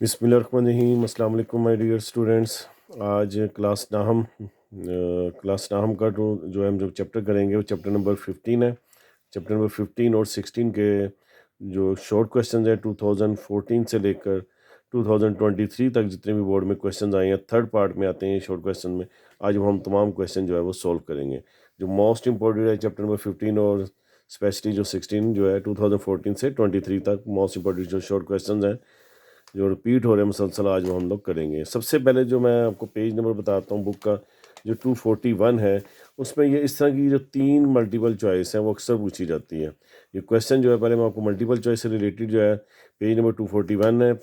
बिस्मिल्लाहिर्रहमानिर्रहीम। अस्सलाम वालेकुम माय डियर स्टूडेंट्स। आज क्लास नाहम का जो हम जो चैप्टर करेंगे वो चैप्टर नंबर 15 है। चैप्टर नंबर 15 और 16 के जो शॉर्ट क्वेश्चंस हैं 2014 से लेकर 2023 तक जितने भी बोर्ड में क्वेश्चंस आए हैं थर्ड पार्ट में आते हैं शॉर्ट क्वेश्चन में। आज हम तमाम क्वेश्चन जो है वो सॉल्व करेंगे। जो मोस्ट इंपॉर्टेंट है चैप्टर नंबर 15 और स्पेशली जो 16 जो है 2014 से 23 तक मोस्ट इंपॉर्टेंट जो शॉर्ट क्वेश्चन हैं जो रिपीट हो रहे हैं मुसलसल आज वो हम लोग करेंगे। सबसे पहले जो मैं आपको पेज नंबर बताता हूँ बुक का जो 241 है उसमें ये इस तरह की जो 3 मल्टीपल चॉइस है वो अक्सर पूछी जाती है। ये क्वेश्चन जो है पहले मैं आपको मल्टीपल चॉइस से रिलेटेड जो है पेज नंबर 241 है,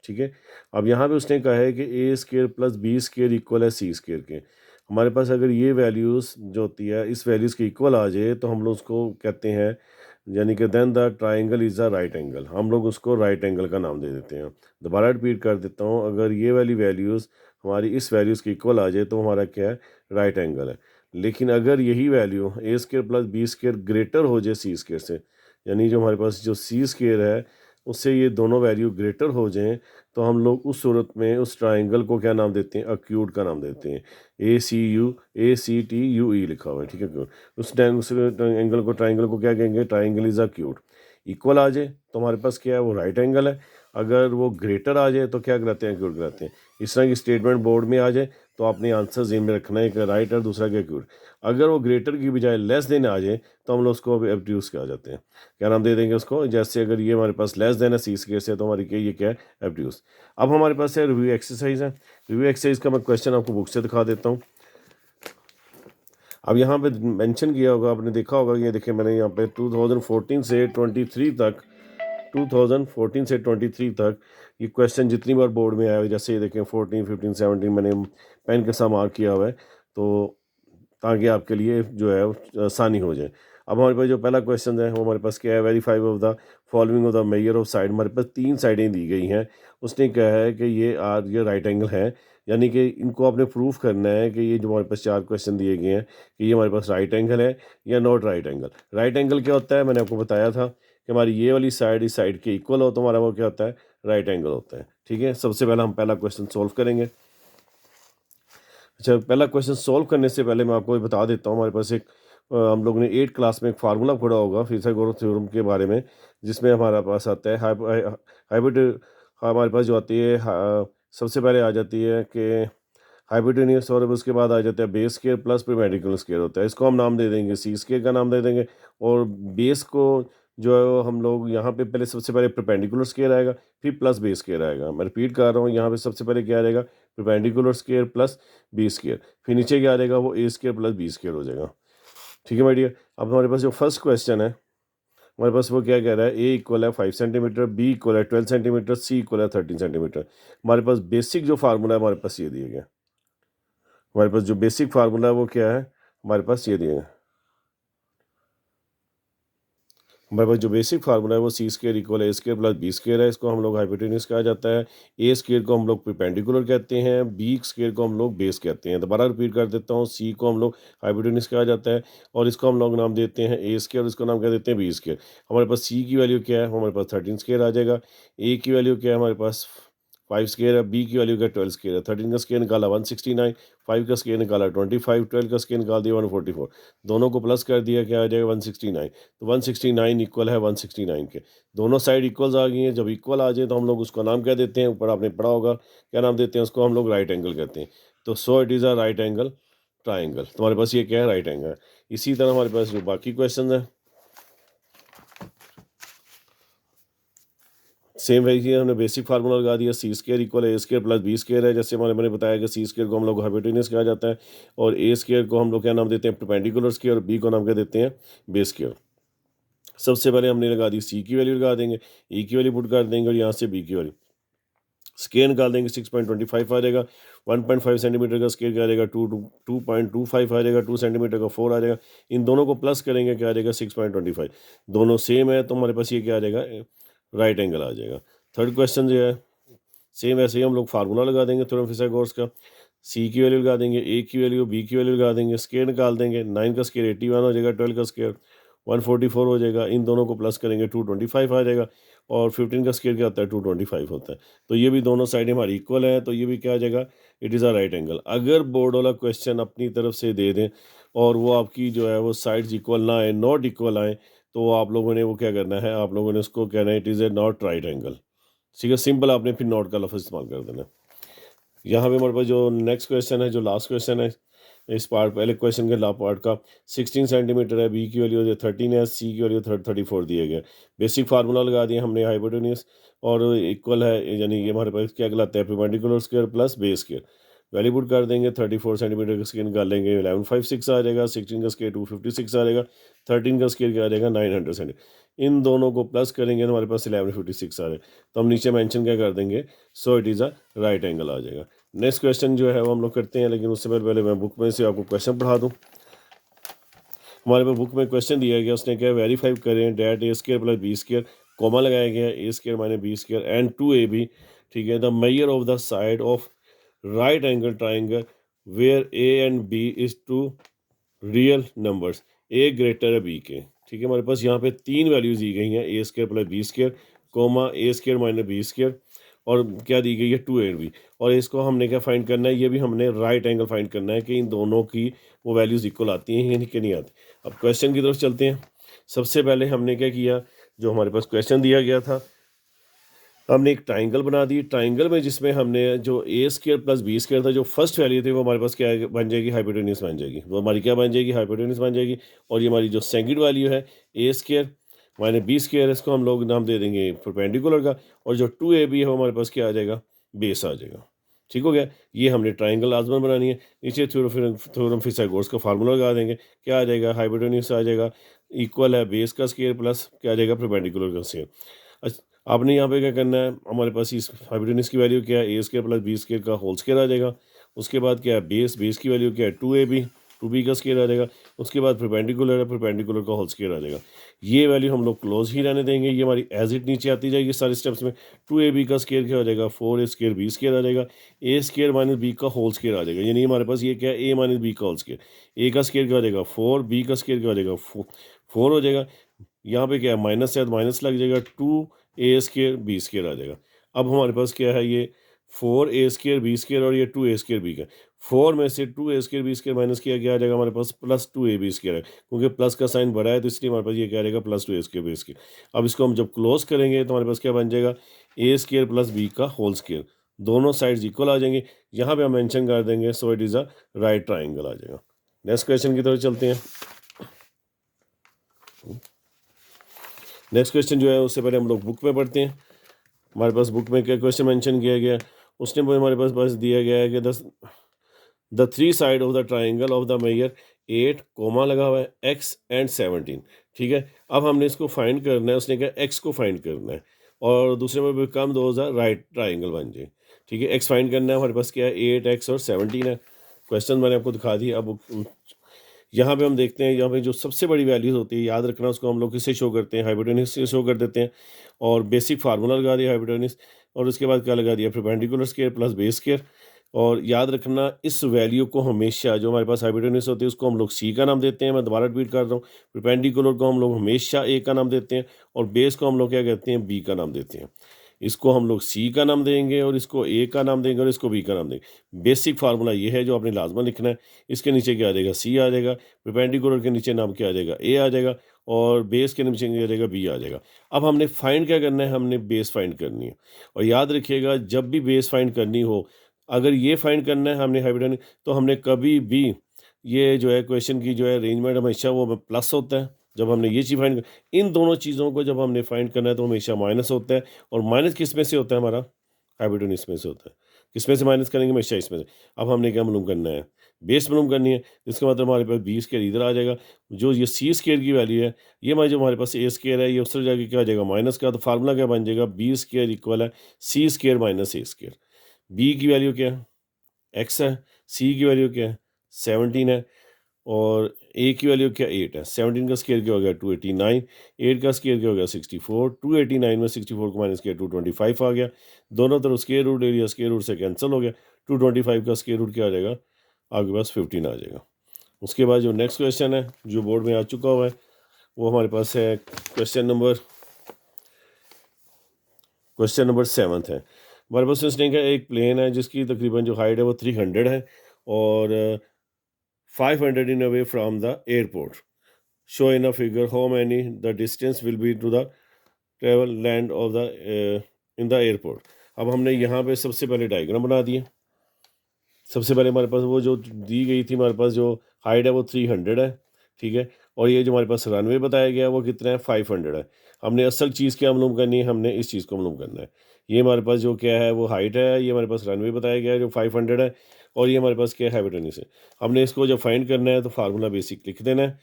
ठीक है। अब यहाँ पे उसने कहा है कि A square plus B square equal है सी स्केयर के। हमारे पास अगर ये वैल्यूज़ जो होती है इस वैल्यूज़ के इक्वल आ जाए तो हम लोग उसको कहते हैं यानी कि then the triangle is a right angle, हम लोग उसको राइट एंगल का नाम दे देते हैं। दोबारा रिपीट कर देता हूँ, अगर ये वाली वैल्यूज़ हमारी इस वैल्यूज़ के इक्वल आ जाए तो हमारा क्या है, राइट एंगल है। लेकिन अगर यही value A square plus B square greater हो जाए सी स्केयर से, यानी जो हमारे पास जो सी स्केयर है उससे ये दोनों वैल्यू ग्रेटर हो जाएं तो हम लोग उस सूरत में उस ट्राइंगल को क्या नाम देते हैं, अक्यूट का नाम देते हैं। ACUACTUE लिखा हुआ है, ठीक है। उस एंगल को ट्राइंगल को क्या कहेंगे, ट्राइंगल इज अक्यूट। इक्वल आ जाए तो हमारे पास क्या है, वो राइट एंगल है। अगर वो ग्रेटर आ जाए तो क्या कराते हैं, क्यूट कराते हैं। इस तरह की स्टेटमेंट बोर्ड में आ जाए तो आपने आंसर जेन में रखना है, एक राइट और दूसरा क्या क्यूट। अगर वो ग्रेटर की बजाय लेस देने आ जाए तो हम लोग उसको एब्ड्यूस कर जाते हैं। क्या नाम दे देंगे उसको, जैसे अगर ये हमारे पास लेस देन है सी स्केयर से तो हमारी क्या, ये क्या है, एब्ड्यूस। अब हमारे पास है रिव्यू एक्सरसाइज है। रिव्यू एक्सरसाइज का मैं क्वेश्चन आपको बुक से दिखा देता हूँ। अब यहाँ पे मेंशन किया होगा, आपने देखा होगा, ये देखिए मैंने यहाँ पे 2014 से 23 तक 2014 से 23 तक ये क्वेश्चन जितनी बार बोर्ड में आया हुआ, जैसे ये देखें 14, 15, 17 मैंने पेन के साथ मार्क किया हुआ है, तो ताकि आपके लिए जो है आसानी हो जाए। अब हमारे पास जो पहला क्वेश्चन है वो हमारे पास क्या है, verify of the following of the major of side. हमारे पास 3 साइडें दी गई हैं। उसने कहा है कि ये राइट एंगल है, यानी कि इनको आपने प्रूफ करना है कि ये जो हमारे पास 4 क्वेश्चन दिए गए हैं कि ये हमारे पास राइट एंगल है या not right angle. Right angle क्या होता है, मैंने आपको बताया था कि हमारी ये वाली साइड इस साइड के इक्वल हो तो हमारा वो क्या होता है, राइट एंगल होता है, ठीक है। सबसे पहले हम पहला क्वेश्चन सॉल्व करेंगे। अच्छा, पहला क्वेश्चन सॉल्व करने से पहले मैं आपको ये बता देता हूँ, हमारे पास एक हम लोग ने 8 क्लास में एक फार्मूला पढ़ा होगा फिथागोरस थ्योरम के बारे में, जिसमें हमारे पास आता है हाइपोटेनस। हमारे पास जो आती है सबसे पहले आ जाती है कि हाइपोटेन्यूस, और उसके बाद आ जाता है base square plus perpendicular square होता है। इसको हम नाम दे देंगे सी स्केयर का नाम दे देंगे। और बेस को जो है वो हम लोग यहाँ पे पहले सबसे पहले परपेंडिकुलर स्केयर आएगा, फिर प्लस बेस स्केयर आएगा। मैं रिपीट कर रहा हूँ, यहाँ पे सबसे पहले क्या आएगा, perpendicular square plus B square, फिर नीचे क्या आ जाएगा, वो A square plus B square हो जाएगा, ठीक है माय डियर। अब हमारे पास जो फर्स्ट क्वेश्चन है हमारे पास वो क्या कह रहा है, ए इक्वल है 5 सेंटीमीटर, बी इक्वल है 12 सेंटीमीटर, सी इक्वल है 13 सेंटीमीटर। हमारे पास बेसिक जो फार्मूला है हमारे पास ये दिए गया। हमारे पास जो बेसिक फार्मूला है वो क्या है, हमारे पास ये दिए गए। हमारे पास जो बेसिक फार्मूला है वो सी स्केयर इक्वल ए स्केयर प्लस बी स्केयर है। इसको हम लोग हाइपोटेन्यूस कहा जाता है। ए स्केयर को हम लोग परपेंडिकुलर कहते हैं, बी स्केयर को हम लोग बेस कहते हैं। दोबारा रिपीट कर देता हूँ, सी को हम लोग हाइपोटेन्यूस कहा जाता है और इसको हम लोग नाम देते हैं ए स्केयर, इसको नाम कह देते हैं बी स्केयर। हमारे पास सी की वैल्यू क्या है, हमारे पास 13 स्केयर आ जाएगा। ए की वैल्यू क्या है, हमारे पास 5 स्केयर है। बी की वैल्यू क्या, 12 स्केयर है। 13 का स्केयर निकाला 169, 5 का स्केयर निकाला 25, 12 का स्केयर निकाल दिया 144। दोनों को प्लस कर दिया, क्या आ जाएगा 169। तो 169 इक्वल है 169 के। दोनों साइड इक्वल्स आ गई हैं। जब इक्वल आ जाए तो हम लोग उसका नाम क्या देते हैं, ऊपर आपने पढ़ा होगा क्या नाम देते हैं उसको, हम लोग राइट एंगल कहते हैं। तो सो it is a right angle triangle. तुम्हारे पास ये क्या है, राइट एंगल। इसी तरह हमारे पास जो बाकी क्वेश्चन है सेम वही है, हमने बेसिक फार्मूला लगा दिया, सी स्केयर इक्वल ए स्केयर प्लस बी स्केयर है। जैसे मैंने बताया कि सी स्केयर को हम लोग हाइपोटेन्यूस कहा जाता है और ए स्केयर को हम लोग क्या नाम देते हैं, परपेंडिकुलर स्केयर, और बी को नाम क्या देते हैं, बेस स्केयर। सबसे पहले हमने लगा दी सी की वैल्यू लगा देंगे, ई की वैल्यू पुट कर देंगे और यहाँ से बी की वैल्यू स्केयर निकाल देंगे। 6.25 आ जाएगा। 1.5 सेंटीमीटर का स्केयर क्या आ जाएगा, 2.25 आ जाएगा। 2 सेंटीमीटर का 4 आ जाएगा। इन दोनों को प्लस करेंगे, क्या आ जाएगा 6.25। दोनों सेम है तो हमारे पास ये क्या आ जाएगा, राइट एंगल आ जाएगा। थर्ड क्वेश्चन जो है सेम ऐसे ही हम लोग फार्मूला लगा देंगे थ्योरम फिथागोरस का। सी की वैल्यू लगा देंगे, ए की वैल्यू, बी की वैल्यू लगा देंगे, स्केयर निकाल देंगे। 9 का स्केयर 81 हो जाएगा, 12 का स्केयर 144 हो जाएगा, इन दोनों को प्लस करेंगे 225 आ जाएगा, और 15 का स्केयर क्या होता है 225 होता है। तो ये भी दोनों साइड हमारी इक्वल है, तो ये भी क्या आ जाएगा, it is a right angle. अगर बोर्ड वाला क्वेश्चन अपनी तरफ से दे दें और वो आपकी जो है वो साइड्स इक्वल ना आए, नॉट इक्वल आए, तो आप लोगों ने वो क्या करना है, आप लोगों ने उसको कहना है it is a not right angle. ठीक है, सिंपल आपने फिर नॉट का लफ्ज़ इस्तेमाल कर देना। यहाँ पे हमारे पास जो नेक्स्ट क्वेश्चन है, जो लास्ट क्वेश्चन है इस पार्ट, पहले क्वेश्चन के ला पार्ट का, 16 सेंटीमीटर है, बी की वैल्यू 13 है, सी की वैल्यू 34 दिए गए। बेसिक फार्मूला लगा दिए हमने हाइपोटेन्यूज, और इक्वल है, यानी ये हमारे पास क्या कहलाता है, perpendicular square plus base square. Value put कर देंगे, 34 सेंटीमीटर का स्केयर निकालेंगे 1156 आ जाएगा, 16 का स्केयर 256 आ जाएगा, 13 का स्केयर क्या आ जाएगा 900 सेंटीमीटर। इन दोनों को प्लस करेंगे तो हमारे पास 1156 आ जाएगा। तो हम नीचे मेंशन क्या कर देंगे, so it is a right angle आ जाएगा। नेक्स्ट क्वेश्चन जो है वो हम लोग करते हैं, लेकिन उससे पहले मैं बुक में से आपको क्वेश्चन पढ़ा दूँ। हमारे पास बुक में क्वेश्चन दिया गया, उसने क्या वेरीफाई करें that A square plus B square, comma लगाया गया A square minus B square and 2ab, ठीक है, the major of the side of right angle triangle where A and B is two real numbers, A greater है B के। ठीक है, हमारे पास यहाँ पे तीन वैल्यूज दी गई हैं, A square plus B square, comma A square minus B square, और क्या दी गई है 2ab। और इसको हमने क्या फाइंड करना है, ये भी हमने राइट एंगल फाइंड करना है कि इन दोनों की वो वैल्यूज इक्वल आती हैं या कि नहीं आती। अब क्वेश्चन की तरफ चलते हैं। सबसे पहले हमने क्या किया, जो हमारे पास क्वेश्चन दिया गया था, हमने एक ट्राइंगल बना दी। ट्राइंगल में जिसमें हमने जो ए स्केयर प्लस बी स्केयर था, जो फर्स्ट वैल्यू थी वो हमारे पास क्या बन जाएगी, हाइपोटेन्यूज बन जाएगी। वो हमारी क्या बन जाएगी, हाइपोटेन्यूज बन जाएगी। और ये हमारी जो सेकंड वैल्यू है ए स्केयर माइनस बी स्केयर, इसको हम लोग नाम दे देंगे परपेंडिकुलर का, और जो 2ab है वो हमारे पास क्या आ जाएगा, बेस आ जाएगा। ठीक हो गया, ये हमने ट्राइंगल लाजमन बनानी है। नीचे थ्योरम फिसागोरस का फार्मूला लगा देंगे, क्या आ जाएगा, हाइपोटेन्यूज आ जाएगा, इक्वल है बेस का स्केयर प्लस क्या आ जाएगा, परपेंडिकुलर का स्केयर। अच्छा, आपने यहाँ पे क्या करना है, हमारे पास इस हाइपोटेन्यूज की वैल्यू क्या है, ए स्केयर प्लस बी स्केयर का होल स्केयर आ जाएगा। उसके बाद क्या है, बेस की वैल्यू क्या है 2ab, 2b का स्केयर आ जाएगा। उसके बाद परपेंडिकुलर है, परपेंडिकुलर का होल स्केयर आ जाएगा। ये वैल्यू हम लोग क्लोज ही रहने देंगे, ये हमारी एज इट नीचे आती जाएगी सारे स्टेप्स में। 2ab का स्केयर क्या हो जाएगा, 4a स्केयर बी स्केयर आ जाएगा, ए स्केयर माइनस बी का होल स्केयर आ जाएगा। यानी हमारे पास ये क्या है, ए माइनस बी का होल स्केयर, ए का स्केयर क्या हो जाएगा 4, बी का स्केयर क्या हो जाएगा 4 हो जाएगा। यहाँ पे क्या है, माइनस है तो माइनस लग जाएगा, 2a स्केयर बी स्केयर आ जाएगा। अब हमारे पास क्या है, ये 4a स्केयर बी स्केयर और ये 2a स्केयर बी का, 4 में से 2a square B square minus किया गया आ जाएगा हमारे पास प्लस 2ab स्केयर है, क्योंकि प्लस का साइन बड़ा है तो इसलिए हमारे पास ये क्या आ जाएगा, plus 2a square B square. अब इसको हम जब क्लोज करेंगे तो हमारे पास क्या बन जाएगा, ए स्केयर प्लस बी का होल स्केयर, दोनों साइड्स इक्वल आ जाएंगे। यहाँ पे हम मेंशन कर देंगे, so it is a right triangle आ जाएगा। नेक्स्ट क्वेश्चन की तरफ चलते हैं। नेक्स्ट क्वेश्चन जो है उससे पहले हम लोग बुक में पढ़ते हैं। हमारे पास बुक में क्या क्वेश्चन मेंशन किया गया है, उसने हमारे पास बस दिया गया है कि the three side of the triangle of the measure 8 comma लगा हुआ है एक्स एंड 17। ठीक है, अब हमने इसको फाइंड करना है, उसने कहा एक्स को फाइंड करना है, और दूसरे में become those are right triangle बन जाए। ठीक है, एक्स फाइंड करना है, हमारे पास क्या है 8x और 17 है। क्वेश्चन मैंने आपको दिखा दिया। अब यहाँ पे हम देखते हैं, यहाँ पे जो सबसे बड़ी वैल्यूज होती है, याद रखना, उसको हम लोग किससे शो करते हैं, हाइपोटेन्यूज से शो कर देते हैं। और बेसिक फार्मूला लगा दिया हाइपोटेन्यूज, और उसके बाद क्या लगा दिया, perpendicular square plus base square. और याद रखना, इस वैल्यू को हमेशा, जो हमारे पास हाइपोटेन्यूज होती है उसको हम लोग सी का नाम देते हैं, मैं दोबारा रिपीट कर रहा हूँ। परपेंडिकुलर को हम लोग हमेशा ए का नाम देते हैं, और बेस को हम लोग क्या कहते हैं, बी का नाम देते हैं। इसको हम लोग सी का नाम देंगे, और इसको ए का नाम देंगे, और इसको बी का नाम देंगे। बेसिक फार्मूला ये है जो आपने लाजमा लिखना है। इसके नीचे क्या आ जाएगा, सी आ जाएगा, परपेंडिकुलर के नीचे नाम क्या आ जाएगा, ए आ जाएगा, और बेस के नीचे क्या आ जाएगा, बी आ जाएगा। अब हमने फाइंड क्या करना है, हमने बेस फाइंड करनी है। और याद रखिएगा, जब भी बेस फाइंड करनी हो, अगर ये फाइंड करना है हमने हाइपोटेन्यूज, तो हमने कभी भी ये जो है क्वेश्चन की जो है अरेंजमेंट हमेशा वो प्लस होता है। जब हमने ये चीज़ फाइंड, इन दोनों चीज़ों को जब हमने फाइंड करना है तो हमेशा माइनस होता है। और माइनस किस में से होता है, हमारा हाइपोटेन्यूज में से होता है। किस में से माइनस करेंगे, हमेशा इसमें से। अब हमने क्या मालूम करना है, बेस मालूम करनी है। इसका मतलब हमारे पास बी स्केयर इधर आ जाएगा, जो ये सी स्केयर की वैल्यू है, ये हमारे जो हमारे पास ए स्केयर है, ये उस तरह जाके क्या आ जाएगा, माइनस का। तो फार्मूला क्या बन जाएगा, बी स्केयर इक्वल है सी स्केयर माइनस ए स्केयर। बी की वैल्यू क्या है, एक्स है, सी की वैल्यू क्या है 17 है, और ए की वैल्यू क्या 8 है। 17 का स्केयर क्या हो गया 289, 8 का स्केयर क्या हो गया 64, 289 में 64 को माइनस किया 225 आ गया। दोनों तरफ square root area square root से कैंसिल हो गया, 225 का स्केयर रूट क्या आ जाएगा, आपके पास 15 आ जाएगा। उसके बाद जो नेक्स्ट क्वेश्चन है जो बोर्ड में आ चुका हुआ है, वो हमारे पास है क्वेश्चन नंबर 7 है। हमारे पास उसने कहा एक प्लेन है जिसकी तकरीबन जो हाइट है वो 300 है और 500 in away from the airport. Show in a figure how many the distance will be to the travel land of the in the airport. अब हमने यहाँ पे सबसे पहले डायग्राम बना दिए। सबसे पहले हमारे पास वो जो दी गई थी, हमारे पास जो हाइट है वो 300 है, ठीक है, और ये जो हमारे पास रनवे बताया गया है वो कितना है, 500 है। हमने असल चीज़ क्या मालूम करनी है, हमने इस चीज़ को मालूम करना है। ये हमारे पास जो क्या है वो हाइट है, ये हमारे पास रनवे बताया गया है जो 500 है, और ये हमारे पास क्या है, हाइपोटेन्यूज है। हमने इसको जब फाइंड करना है तो फार्मूला बेसिक लिख देना है।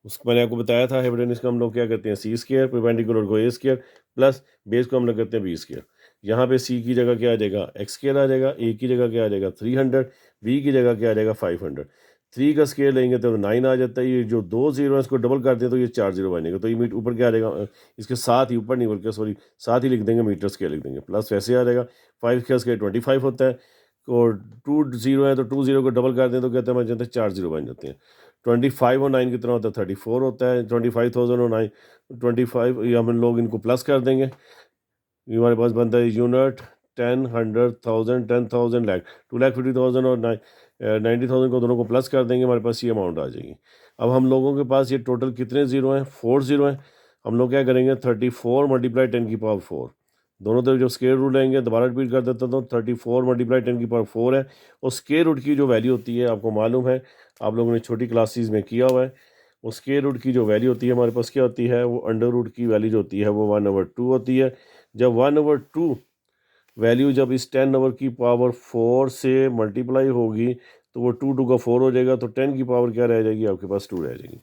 उसको मैंने आपको बताया था, हाइपोटेन्यूज का हम लोग क्या करते हैं, सी स्क्वायर, परपेंडिकुलर को ए स्क्वायर, प्लस बेस को हम लोग करते हैं बी स्क्वायर। यहाँ पे सी की जगह क्या आ जाएगा, एक्स स्क्वायर आ जाएगा, ए की जगह क्या आ जाएगा 300, बी की जगह क्या आ जाएगा 500। 3 का स्क्वायर लेंगे तो 9 आ जाता है। ये जो 2 जीरो है इसको डबल कर दें तो ये 4 जीरो बनेगा, तो ये मीट ऊपर क्या आ जाएगा, इसके साथ ही, ऊपर नहीं बल्कि सॉरी साथ ही लिख देंगे, मीटर स्क्वायर लिख देंगे, प्लस वैसे आ जाएगा। 5 का स्क्वायर 25 होता है, और 2 जीरो है तो 2 जीरो को डबल कर दें तो कहते हैं बन जाते हैं 4 जीरो बन जाते हैं। 25 और 9 कितना होता है, 34 होता है। 25,000 और 9 25, ये हम लोग इनको प्लस कर देंगे। ये हमारे पास बनता है यूनिट 10, 100,000, 10,000, लाख, 2,50,000 और 90,000 को दोनों को प्लस कर देंगे, हमारे पास ये अमाउंट आ जाएगी। अब हम लोगों के पास ये टोटल कितने ज़ीरो हैं, 4 ज़ीरो हैं। हम लोग क्या करेंगे, 34 मल्टीप्लाई 10⁴ दोनों तरफ जो स्क्वायर रूट लेंगे, दोबारा रिपीट कर देता हूँ, 34 मल्टीप्लाई 10⁴ है। और स्क्वायर रूट की जो वैल्यू होती है आपको मालूम है, आप लोगों ने छोटी क्लासेस में किया हुआ है। वो स्क्वायर रूट की जो वैल्यू होती है हमारे पास क्या होती है, वो अंडर रूट की वैल्यू जो होती है वो 1/2 होती है। जब 1/2 वैल्यू जब इस 10⁴ से मल्टीप्लाई होगी तो वो 2 का 4 हो जाएगा, तो 10 की पावर क्या रह जाएगी आपके पास, 2 रह जाएगी।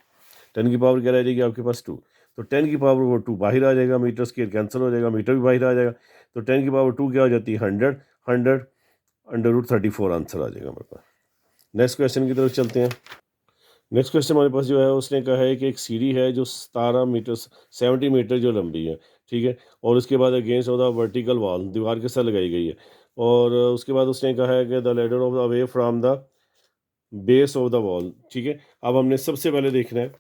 10 की पावर क्या रह जाएगी आपके पास, 2। तो 10 की पावर वो 2 बाहर आ जाएगा, मीटर स्क्वायर कैंसिल हो जाएगा, मीटर भी बाहर आ जाएगा, तो 10 की पावर 2 क्या हो जाती है, 100, 100√34 आंसर आ जाएगा हमारे पास। नेक्स्ट क्वेश्चन की तरफ चलते हैं। नेक्स्ट क्वेश्चन हमारे पास जो है उसने कहा है कि एक सीढ़ी है जो 17 मीटर 70 मीटर जो लंबी है, ठीक है, और उसके बाद against of the vertical wall, दीवार के साथ लगाई गई है, और उसके बाद उसने कहा है कि the ladder of away from the base of the wall, ठीक है। अब हमने सबसे पहले देखना है,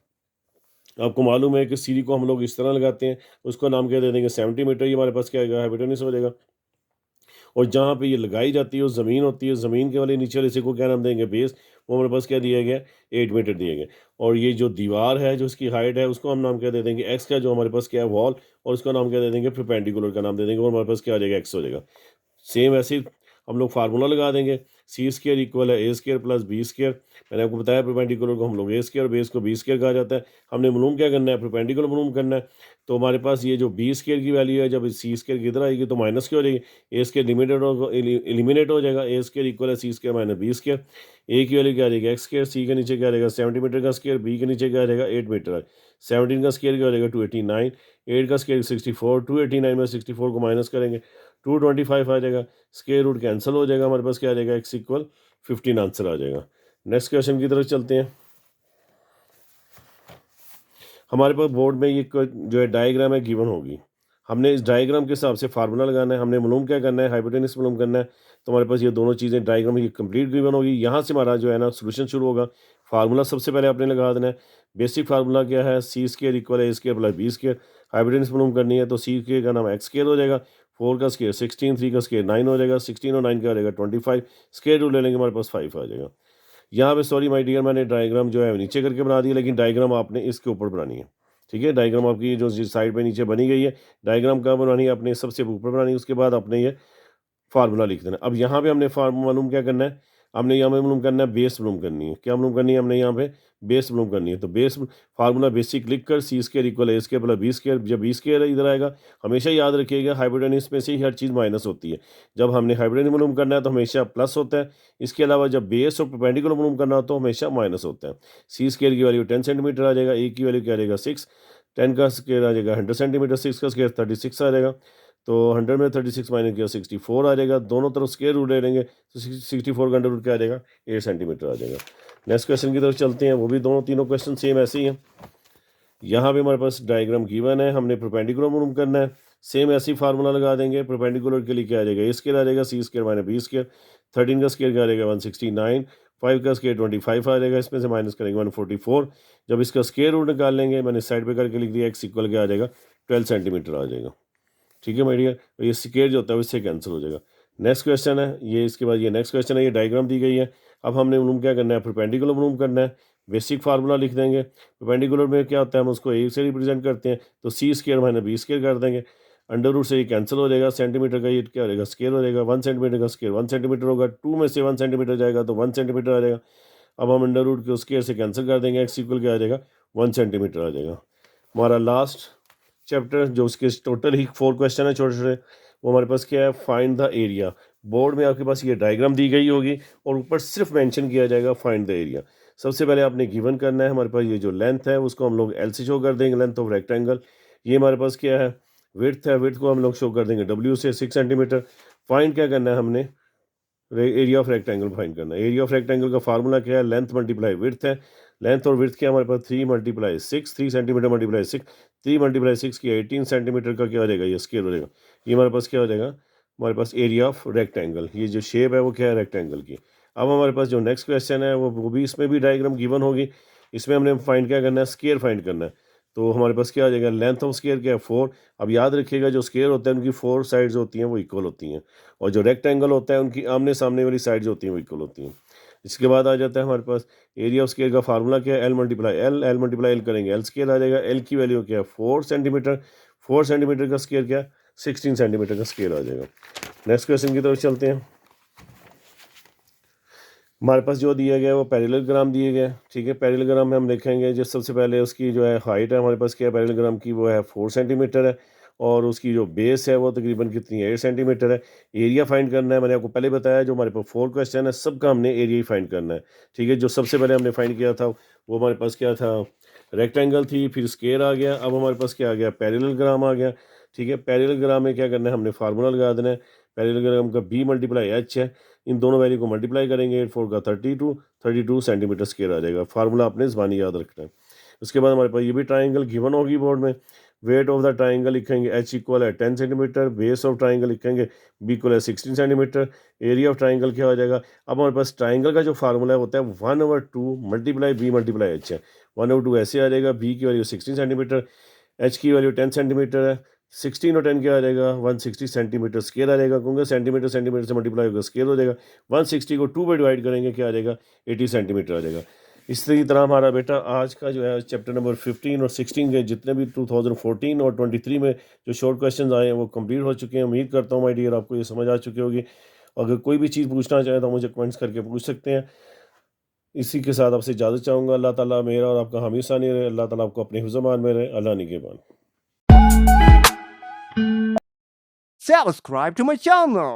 आपको मालूम है कि सीढ़ी को हम लोग इस तरह लगाते हैं, उसका नाम क्या दे देंगे, 70 मीटर, ये हमारे पास क्या आएगा, हाइपोटेन्यूज हो जाएगा। और जहाँ पे ये लगाई जाती है वो ज़मीन होती है, ज़मीन के वाले नीचे वाले हिस्से को क्या नाम देंगे, बेस, वो हमारे पास क्या दिया गया, 8 मीटर दिए गए। और ये जो दीवार है जो इसकी हाइट है उसको हम नाम क्या दे देंगे, एक्स का, जो हमारे पास क्या है वॉल, और उसका नाम क्या दे देंगे, परपेंडिकुलर का नाम दे देंगे, और हमारे पास क्या आ जाएगा, एक्स हो जाएगा। सेम ऐसे ही हम लोग फार्मूला लगा देंगे, सी स्क्वायर इक्वल है A square plus B square. मैंने आपको बताया परपेंडिकुलर को हम लोग ए स्क्वायर, बेस को बी स्क्वायर कहा जाता है। हमने मालूम क्या करना है, परपेंडिकुलर मालूम करना है। तो हमारे पास ये जो बी स्क्वायर की वैल्यू है, जब सी स्क्वायर की इधर आएगी तो माइनस क्या हो जाएगी, ए स्क्वायर एलिमिनेट हो जाएगा, ए स्क्वायर इक्वल है सी स्क्वायर माइनस बी स्क्वायर। ए की वैल्यू क्या आ जाएगी, एक्स स्क्वायर, सी के नीचे क्या रहेगा 70 मीटर का स्क्वायर, बी के नीचे क्या रहेगा 8 मीटर, 17 का स्क्वायर क्या हो जाएगा 289, 8 का स्क्वायर 64, 289 में 64 को माइनस करेंगे 225 आ जाएगा, स्क्वायर रूट कैंसिल हो जाएगा, हमारे पास क्या आ जाएगा, एक्स इक्वल 15 आंसर आ जाएगा। नेक्स्ट क्वेश्चन की तरफ चलते हैं। हमारे पास बोर्ड में ये जो है डायग्राम है गिवन होगी, हमने इस डायग्राम के हिसाब से फार्मूला लगाना है, हमने मालूम क्या करना है, हाइपोटेन्यूज मालूम करना है। तो हमारे पास ये दोनों चीज़ें डायग्राम की कंप्लीट गिवन होगी, यहाँ से हमारा जो है ना सोल्यूशन शुरू होगा। फार्मूला सबसे पहले आपने लगा देना है। बेसिक फार्मूला क्या है, सी स्क्वायर इक्वल है A square plus B square. Hypotenuse मालूम करनी है तो सी स्क्वायर का नाम एक्स स्क्वायर हो जाएगा, 4 का स्क्वायर 16, 3 का स्क्वायर 9 हो जाएगा, 16 और 9 क्या हो जाएगा 25, स्क्वायर रूट ले लेंगे हमारे पास 5 आ जाएगा। यहाँ पे सॉरी माय डियर, मैंने डायग्राम जो है नीचे करके बना दी, लेकिन डायग्राम आपने इसके ऊपर बनानी है, ठीक है। डायग्राम आपकी जो साइड पे नीचे बनी गई है, डायग्राम कहाँ बनानी है, आपने सबसे ऊपर बनानी है, उसके बाद आपने ये फार्मूला लिख देना। अब यहाँ पे हमने मालूम क्या करना है, हमने यहाँ पे मालूम करना है बेस मालूम करनी है, क्या मालूम करनी है, हमने यहाँ पे बेस मालूम करनी है। तो बेस फार्मूला बेसिक लिख कर सी स्क्वायर इक्वल ए स्क्वायर प्लस बी स्क्वायर, जब बी स्क्वायर इधर आएगा हमेशा याद रखिएगा हाइपोटेन्यूज में से ही हर चीज़ माइनस होती है। जब हमने हाइपोटेन्यूज मालूम करना है तो हमेशा प्लस होता है, इसके अलावा जब बेस और परपेंडिकुलर मालूम करना हो तो हमेशा माइनस होता है। सी स्क्वायर की वैल्यू 10 सेंटीमीटर आ जाएगा, ए की वैल्यू क्या आ जाएगा 6, 10 का स्क्वायर आ जाएगा 100 सेंटीमीटर, 6 का स्क्वायर 36 आ जाएगा, तो 100 में 36 माइनस किया 64 आ जाएगा, दोनों तरफ स्क्वायर रूट ले लेंगे तो 64 का अंडर रूट क्या आ जाएगा 8 सेंटीमीटर आ जाएगा। नेक्स्ट क्वेश्चन की तरफ चलते हैं, वो भी दोनों तीनों क्वेश्चन सेम ऐसे ही हैं। यहाँ पे हमारे पास डायग्राम गिवन है, हमने परपेंडिकुलर मालूम करना है, सेम ऐसी फार्मूला लगा देंगे। परपेंडिकुलर के लिए क्या आ जाएगा, ए स्क्वायर आ जाएगा सी स्क्वायर माइनस बी स्क्वायर, 13 का स्क्वायर क्या आ जाएगा 169, 5 का स्केयर 25 आ जाएगा, इसमें से माइनस करेंगे 144। जब इसका स्केयर रूट निकाल लेंगे, मैंने साइड पे करके लिख दिया, एक्स इक्वल क्या आ जाएगा 12 सेंटीमीटर आ जाएगा। ठीक है माय डियर, तो ये स्केयर जो होता है इससे कैंसिल हो जाएगा। नेक्स्ट क्वेश्चन है ये, इसके बाद ये नेक्स्ट क्वेश्चन है, ये डायग्राम दी गई है। अब हमने उन्होंने क्या करना है, परपेंडिकुलर मूव करना है। बेसिक फार्मूला लिख देंगे। परपेंडिकुलर में क्या होता है, हम उसको ए से रिप्रेजेंट करते हैं, तो सी स्केयर माइनस बी स्केयर कर देंगे। अंडर रूट से ये कैंसिल हो जाएगा, सेंटीमीटर का ये क्या हो जाएगा स्केयर हो जाएगा, 1 सेंटीमीटर का स्केयर 1 सेंटीमीटर होगा, 2 में से 1 सेंटीमीटर जाएगा तो 1 सेंटीमीटर आ जाएगा। अब हम अंडर रूट के स्केयर से कैंसिल कर देंगे, एक्स इक्वल क्या आ जाएगा 1 सेंटीमीटर आ जाएगा। हमारा लास्ट चैप्टर जो उसके टोटल ही 4 क्वेश्चन है छोटे छोटे, वो हमारे पास क्या है, फाइंड द एरिया। बोर्ड में आपके पास ये डायग्राम दी गई होगी और ऊपर सिर्फ मेंशन किया जाएगा फाइंड द एरिया। सबसे पहले आपने गिवन करना है, हमारे पास ये जो लेंथ है उसको हम लोग एल से शो कर देंगे, लेंथ ऑफ रेक्टेंगल। ये हमारे पास क्या है, विड्थ है, विड्थ को हम लोग शो कर देंगे डब्ल्यू से 6 सेंटीमीटर। फाइंड क्या करना है हमने, एरिया ऑफ रेक्टेंगल फाइंड करना है। एरिया ऑफ रेक्टेंगल का फार्मूला क्या है, लेंथ मल्टीप्लाई विड्थ है। लेंथ और विड्थ क्या हमारे पास 3 मल्टीप्लाई 6, 3 सेंटीमीटर मल्टीप्लाई 6, 3 मल्टीप्लाई 6 की 18 सेंटीमीटर का क्या हो जाएगा, ये स्केयर हो जाएगा। ये हमारे पास क्या हो जाएगा, हमारे पास एरिया ऑफ रेक्टेंगल। ये जो शेप है वो क्या है, रेक्टेंगल की। अब हमारे पास जो नेक्स्ट क्वेश्चन है वो भी इसमें भी डायग्राम गिवन होगी। इसमें हमने फाइंड क्या करना है, स्केयर फाइंड करना है। तो हमारे पास क्या आ जाएगा, लेंथ ऑफ स्केयर क्या है 4। अब याद रखिएगा जो स्केयर होता है उनकी 4 साइड्स होती हैं वो इक्वल होती हैं, और जो रेक्टेंगल होता है उनकी आमने सामने वाली साइड्स होती हैं वो इक्वल होती हैं। इसके बाद आ जाता है हमारे पास एरिया ऑफ स्केयर का फार्मूला क्या है, L multiply L, L multiply L करेंगे एल स्केयर आ जाएगा। एल की वैल्यू क्या है 4 सेंटीमीटर, 4 सेंटीमीटर का स्केयर क्या है 16 सेंटीमीटर का स्केयर आ जाएगा। नेक्स्ट क्वेश्चन की तरफ चलते हैं। हमारे पास जो दिया गया है वो पैरेललोग्राम दिए गए। ठीक है, पैरेललोग्राम में हम देखेंगे जो सबसे पहले उसकी जो है हाइट है हमारे पास क्या है पैरेललोग्राम की, वो है 4 सेंटीमीटर है, और उसकी जो बेस है वो तकरीबन कितनी है 8 सेंटीमीटर है। एरिया फाइंड करना है, मैंने आपको पहले बताया जो हमारे पास 4 क्वेश्चन है सबका हमने एरिया ही फाइंड करना है। ठीक है, जो सबसे पहले हमने फाइंड किया था वो हमारे पास क्या था, रेक्टेंगल थी, फिर स्केयर आ गया, अब हमारे पास क्या आ गया, पैरेललोग्राम आ गया। ठीक है, पैरेललोग्राम में क्या करना है, हमने फार्मूला लगा देना है। पैरेललोग्राम का बी मल्टीप्लाई एच है, इन दोनों वैल्यू को मल्टीप्लाई करेंगे, 8 4 का 32 सेंटीमीटर स्केयर आ जाएगा। फार्मूला अपने ज़बानी याद रखना है। उसके बाद हमारे पास ये भी ट्राइंगल गिवन होगी बोर्ड में। वेट ऑफ द ट्राइंगल लिखेंगे, एच इक्वल है 10 सेंटीमीटर, बेस ऑफ ट्राइंगल लिखेंगे बी इक्वल है 16 सेंटीमीटर। एरिया ऑफ ट्राइंगल क्या हो जाएगा, अब हमारे पास ट्राइंगल का जो फार्मूला होता है 1/2 मल्टीप्लाई बी मल्टीप्लाई एच है। 1/2 ऐसे आ जाएगा, बी की वैल्यू 16 सेंटीमीटर, एच की वैल्यू 10 सेंटीमीटर है। 16 और 10 क्या आ जाएगा 160 सेंटीमीटर स्केयर आ जाएगा, क्योंकि सेंटीमीटर सेंटीमीटर से मल्टीप्लाई होगा स्केयर हो जाएगा। 160 को 2 पे डिवाइड करेंगे क्या आ जाएगा 80 सेंटीमीटर आ जाएगा। इसी तरह हमारा बेटा आज का जो है चैप्टर नंबर 15 और 16 के जितने भी 2014 और 23 में जो शॉर्ट क्वेश्चंस आए हैं वो कंप्लीट हो चुके हैं। उम्मीद करता हूँ माय डियर आपको ये समझ आ चुकी होगी। अगर कोई भी चीज़ पूछना चाहे तो मुझे कमेंट्स करके पूछ सकते हैं। इसी के साथ आपसे इजाज़त चाहूँगा। अल्लाह ताला मेरा और आपका हमेशा नहीं रहे। अल्लाह ताला आपको अपने हिफ्ज़-ए-मान में रहे। अल्लाह निगहबान। Subscribe to my channel.